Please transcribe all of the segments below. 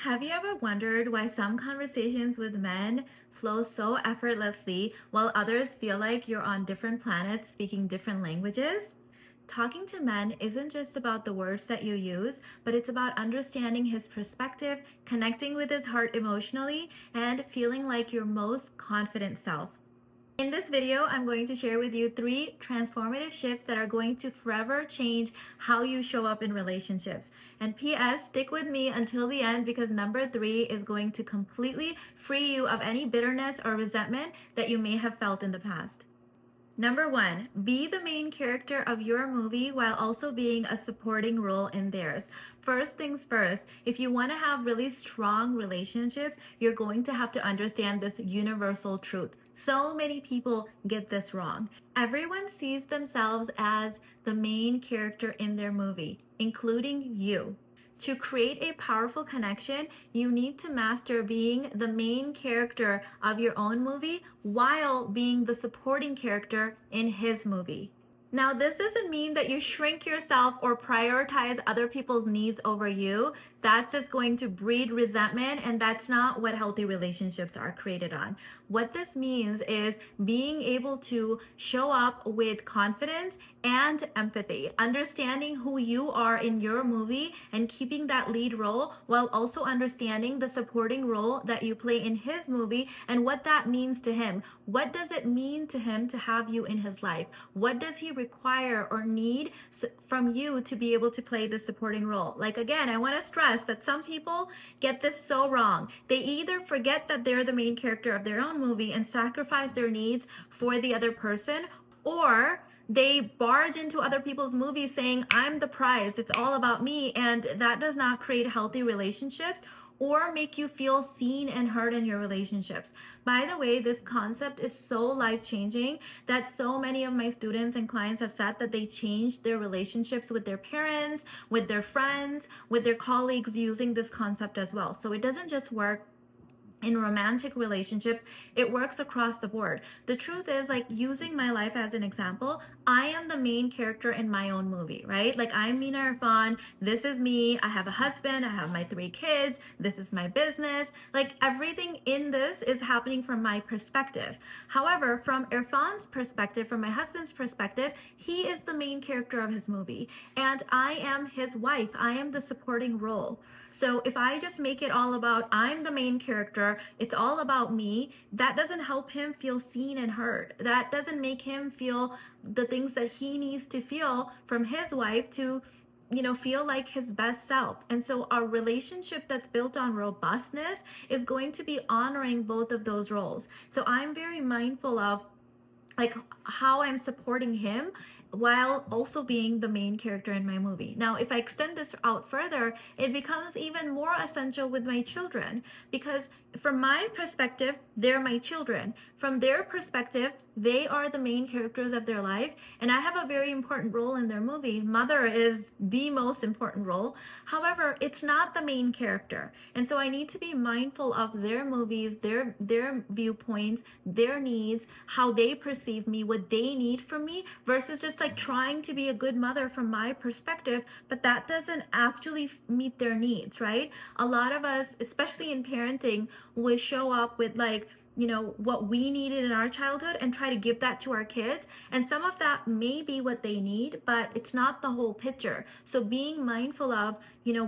Have you ever wondered why some conversations with men flow so effortlessly while others feel like you're on different planets speaking different languages? Talking to men isn't just about the words that you use, but it's about understanding his perspective, connecting with his heart emotionally, and feeling like your most confident self. In this video, I'm going to share with you 3 transformative shifts that are going to forever change how you show up in relationships. And P.S., stick with me until the end because number 3 is going to completely free you of any bitterness or resentment that you may have felt in the past. Number 1, be the main character of your movie while also being a supporting role in theirs. First things first, if you want to have really strong relationships, you're going to have to understand this universal truth. So many people get this wrong. Everyone sees themselves as the main character in their movie, including you. To create a powerful connection, you need to master being the main character of your own movie while being the supporting character in his movie. Now, this doesn't mean that you shrink yourself or prioritize other people's needs over you. That's just going to breed resentment, and that's not what healthy relationships are created on. What this means is being able to show up with confidence and empathy, understanding who you are in your movie and keeping that lead role while also understanding the supporting role that you play in his movie and what that means to him. What does it mean to him to have you in his life? What does he require or need from you to be able to play the supporting role? Like, again, I want to stress that some people get this so wrong. They either forget that they're the main character of their own movie and sacrifice their needs for the other person, or they barge into other people's movies saying, I'm the prize, it's all about me, and that does not create healthy relationships or make you feel seen and heard in your relationships. By the way, this concept is so life-changing that so many of my students and clients have said that they changed their relationships with their parents, with their friends, with their colleagues using this concept as well. So it doesn't just work in romantic relationships, it works across the board. The truth is, like, using my life as an example, I am the main character in my own movie, right? Like, I'm Mina Irfan, this is me, I have a husband, I have my 3 kids, this is my business. Like, everything in this is happening from my perspective. However, from Irfan's perspective, from my husband's perspective, he is the main character of his movie, and I am his wife. I am the supporting role. So if I just make it all about I'm the main character, it's all about me, that doesn't help him feel seen and heard. That doesn't make him feel the things that he needs to feel from his wife to feel like his best self. And so our relationship that's built on robustness is going to be honoring both of those roles. So I'm very mindful of like how I'm supporting him while also being the main character in my movie. Now, if I extend this out further, it becomes even more essential with my children because from my perspective, they're my children. From their perspective, they are the main characters of their life, and I have a very important role in their movie. Mother is the most important role. However, it's not the main character. And so I need to be mindful of their movies, their viewpoints, their needs, how they perceive me, what they need from me, versus just like trying to be a good mother from my perspective, but that doesn't actually meet their needs, right? A lot of us, especially in parenting, will show up with like what we needed in our childhood and try to give that to our kids. And some of that may be what they need, but it's not the whole picture. So being mindful of,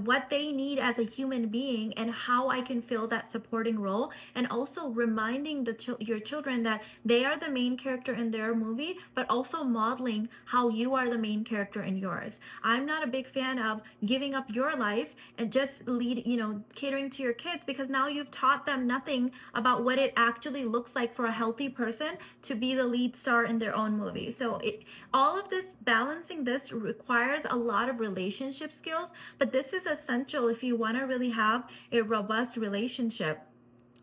what they need as a human being and how I can fill that supporting role. And also reminding your children that they are the main character in their movie, but also modeling how you are the main character in yours. I'm not a big fan of giving up your life and just catering to your kids, because now you've taught them nothing about what it actually looks like for a healthy person to be the lead star in their own movie. So all of this, balancing this requires a lot of relationship skills, but this is essential if you want to really have a robust relationship.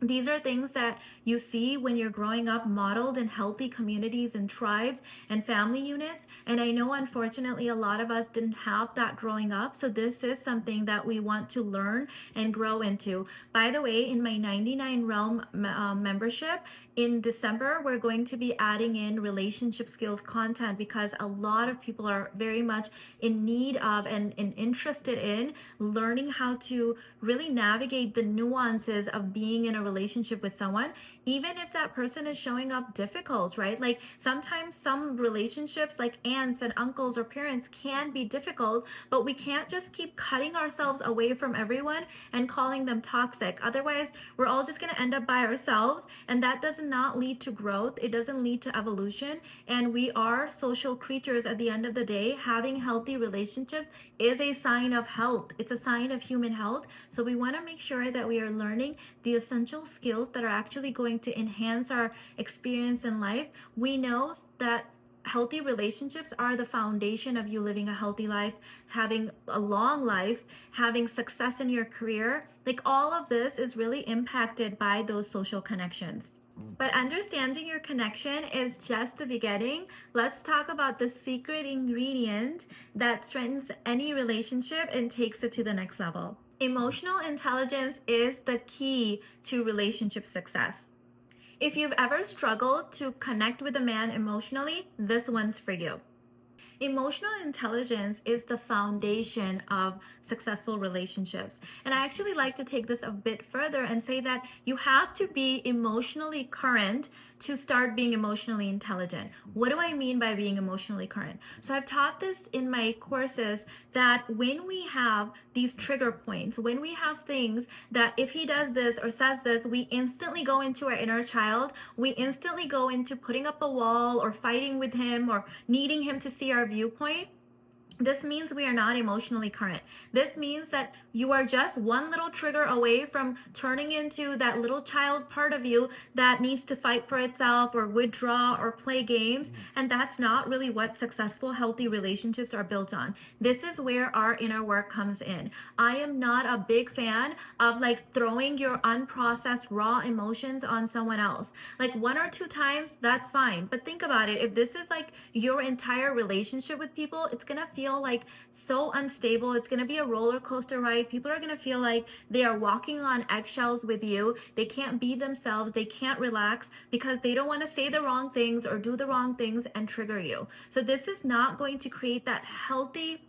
These are things that you see when you're growing up modeled in healthy communities and tribes and family units. And I know, unfortunately, a lot of us didn't have that growing up. So this is something that we want to learn and grow into. By the way, in my 99 Realm membership, in December, we're going to be adding in relationship skills content because a lot of people are very much in need of and interested in learning how to really navigate the nuances of being in a relationship with someone, even if that person is showing up difficult, right? Like sometimes some relationships, like aunts and uncles or parents, can be difficult, but we can't just keep cutting ourselves away from everyone and calling them toxic. Otherwise, we're all just going to end up by ourselves, and that does not lead to growth. It doesn't lead to evolution. And we are social creatures at the end of the day. Having healthy relationships is a sign of health. It's a sign of human health. So we want to make sure that we are learning the essential skills that are actually going to enhance our experience in life. We know that healthy relationships are the foundation of you living a healthy life, having a long life, having success in your career. Like all of this is really impacted by those social connections. But understanding your connection is just the beginning. Let's talk about the secret ingredient that strengthens any relationship and takes it to the next level. Emotional intelligence is the key to relationship success. If you've ever struggled to connect with a man emotionally, this one's for you. Emotional intelligence is the foundation of successful relationships. And I actually like to take this a bit further and say that you have to be emotionally current to start being emotionally intelligent. What do I mean by being emotionally current? So I've taught this in my courses that when we have these trigger points, when we have things that if he does this or says this, we instantly go into our inner child, we instantly go into putting up a wall or fighting with him or needing him to see our viewpoint. This means we are not emotionally current. This means that you are just one little trigger away from turning into that little child part of you that needs to fight for itself or withdraw or play games. And that's not really what successful, healthy relationships are built on. This is where our inner work comes in. I am not a big fan of like throwing your unprocessed raw emotions on someone else. Like one or two times, that's fine. But think about it. If this is like your entire relationship with people, it's going to feel like so unstable. It's going to be a roller coaster ride. People are going to feel like they are walking on eggshells with you. They can't be themselves. They can't relax because they don't want to say the wrong things or do the wrong things and trigger you. So this is not going to create that healthy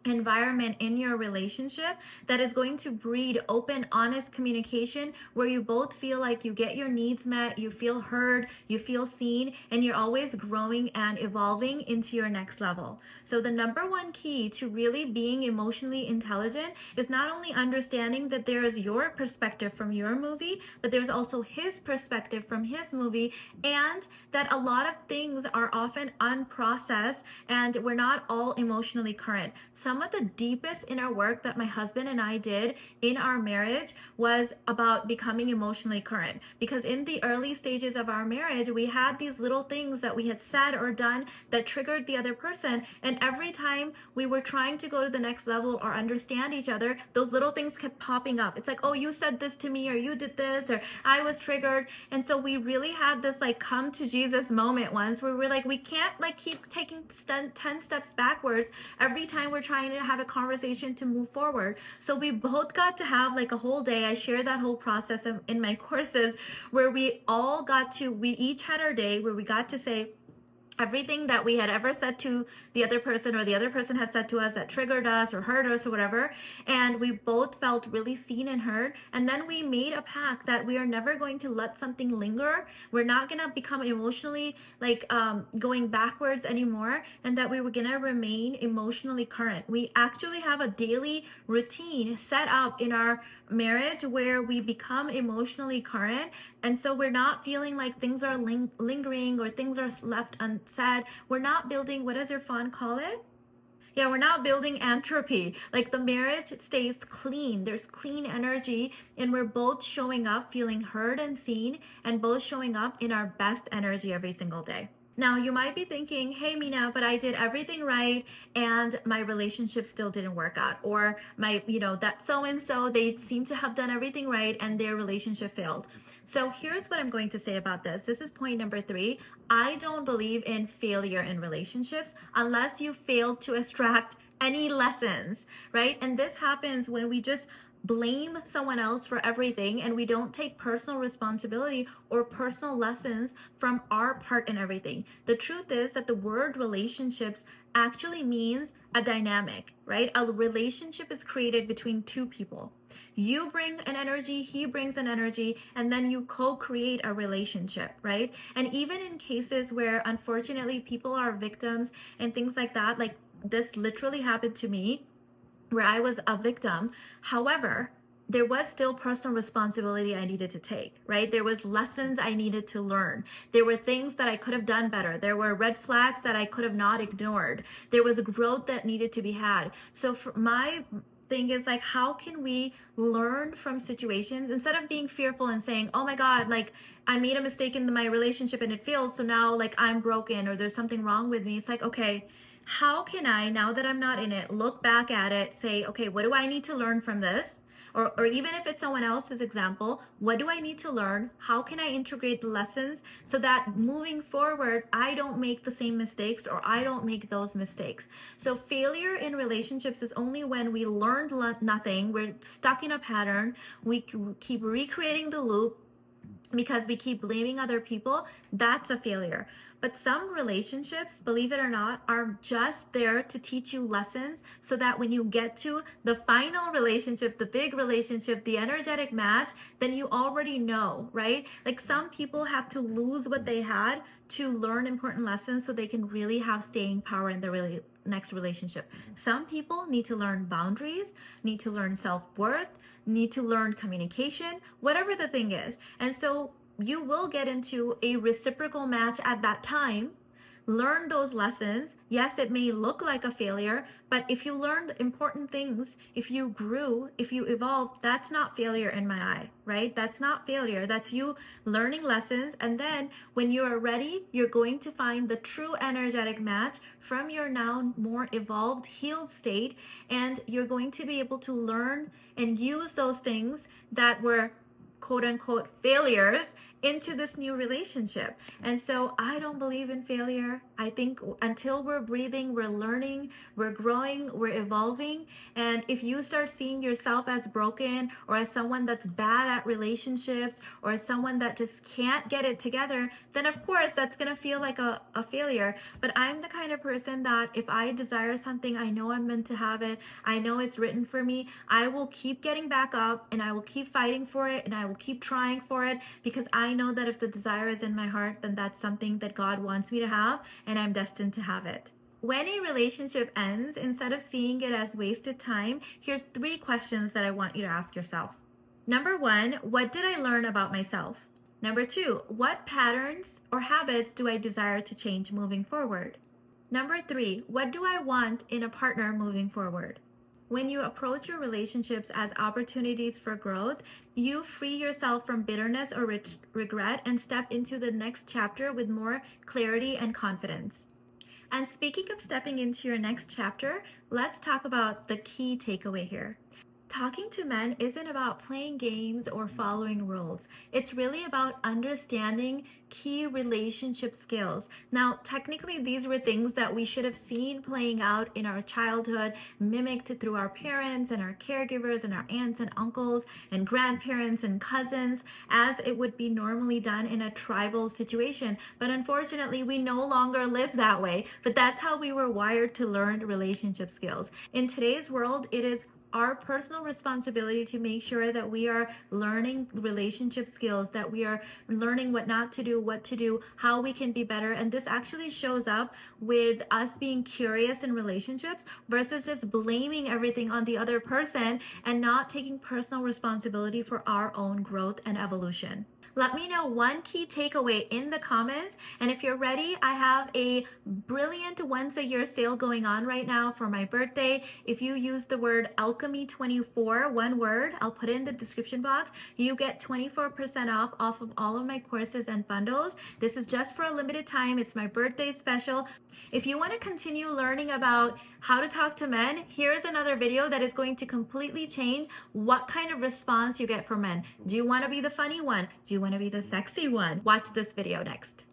environment in your relationship that is going to breed open, honest communication where you both feel like you get your needs met, you feel heard, you feel seen, and you're always growing and evolving into your next level. So the number one key to really being emotionally intelligent is not only understanding that there is your perspective from your movie, but there's also his perspective from his movie, and that a lot of things are often unprocessed and we're not all emotionally current. Some of the deepest inner work that my husband and I did in our marriage was about becoming emotionally current, because in the early stages of our marriage, we had these little things that we had said or done that triggered the other person, and every time we were trying to go to the next level or understand each other, those little things kept popping up. It's like, oh, you said this to me, or you did this, or I was triggered. And so we really had this like come to Jesus moment once where we're like, we can't like keep taking 10 steps backwards every time we're trying to have a conversation to move forward. So we both got to have like a whole day. I share that whole process in my courses where we each had our day where we got to say everything that we had ever said to the other person or the other person has said to us that triggered us or hurt us or whatever, and we both felt really seen and heard. And then we made a pact that we are never going to let something linger. We're not going to become emotionally like going backwards anymore, and that we were going to remain emotionally current. We actually have a daily routine set up in our marriage where we become emotionally current, and so we're not feeling like things are lingering or things are left unsaid. We're not building, what does your font call it? Yeah, we're not building entropy. Like the marriage stays clean. There's clean energy, and we're both showing up feeling heard and seen, and both showing up in our best energy every single day. Now, you might be thinking, hey, Mina, but I did everything right and my relationship still didn't work out. Or that so and so, they seem to have done everything right and their relationship failed. So, here's what I'm going to say about this. This is point number 3. I don't believe in failure in relationships unless you fail to extract any lessons, right? And this happens when we just blame someone else for everything and we don't take personal responsibility or personal lessons from our part in everything. The truth is that the word relationships actually means a dynamic, right? A relationship is created between two people. You bring an energy, he brings an energy, and then you co-create a relationship, right? And even in cases where unfortunately people are victims and things like that, like this literally happened to me where I was a victim. However, there was still personal responsibility I needed to take, right? There was lessons I needed to learn. There were things that I could have done better. There were red flags that I could have not ignored. There was growth that needed to be had. So for my thing is like, how can we learn from situations instead of being fearful and saying, oh my God, like I made a mistake in my relationship and it failed, so now like I'm broken or there's something wrong with me. It's like, okay, how can I, now that I'm not in it, look back at it, say, okay, what do I need to learn from this? Or even if it's someone else's example, what do I need to learn? How can I integrate the lessons so that moving forward, I don't make the same mistakes or I don't make those mistakes? So failure in relationships is only when we learned nothing, we're stuck in a pattern, we keep recreating the loop, because we keep blaming other people. That's a failure. But some relationships, believe it or not, are just there to teach you lessons so that when you get to the final relationship, the big relationship, the energetic match, then you already know, right? Like some people have to lose what they had to learn important lessons so they can really have staying power in the next relationship. Some people need to learn boundaries, need to learn self-worth, need to learn communication, whatever the thing is. And so you will get into a reciprocal match at that time. Learn those lessons. Yes, it may look like a failure, but if you learned important things, if you grew, if you evolved, that's not failure in my eye, right? That's not failure. That's you learning lessons. And then when you are ready, you're going to find the true energetic match from your now more evolved, healed state. And you're going to be able to learn and use those things that were quote unquote failures into this new relationship. And so I don't believe in failure. I think until we're breathing, we're learning, we're growing, we're evolving. And if you start seeing yourself as broken or as someone that's bad at relationships or as someone that just can't get it together, then of course that's going to feel like a failure. But I'm the kind of person that if I desire something, I know I'm meant to have it. I know it's written for me. I will keep getting back up and I will keep fighting for it and I will keep trying for it because I know that if the desire is in my heart, then that's something that God wants me to have and I'm destined to have it. When a relationship ends, instead of seeing it as wasted time, here's 3 questions that I want you to ask yourself. Number 1, what did I learn about myself? Number 2, what patterns or habits do I desire to change moving forward? Number 3, what do I want in a partner moving forward? When you approach your relationships as opportunities for growth, you free yourself from bitterness or regret and step into the next chapter with more clarity and confidence. And speaking of stepping into your next chapter, let's talk about the key takeaway here. Talking to men isn't about playing games or following rules. It's really about understanding key relationship skills. Now, technically, these were things that we should have seen playing out in our childhood, mimicked through our parents and our caregivers and our aunts and uncles and grandparents and cousins, as it would be normally done in a tribal situation. But unfortunately, we no longer live that way. But that's how we were wired to learn relationship skills. In today's world, it is our personal responsibility to make sure that we are learning relationship skills, that we are learning what not to do, what to do, how we can be better. And this actually shows up with us being curious in relationships versus just blaming everything on the other person and not taking personal responsibility for our own growth and evolution. Let me know one key takeaway in the comments. And if you're ready, I have a brilliant once a year sale going on right now for my birthday. If you use the word alchemy24, one word, I'll put it in the description box, you get 24% off of all of my courses and bundles. This is just for a limited time. It's my birthday special. If you want to continue learning about how to talk to men, here's another video that is going to completely change what kind of response you get from men. Do you want to be the funny one? Do you want to be the sexy one? Watch this video next.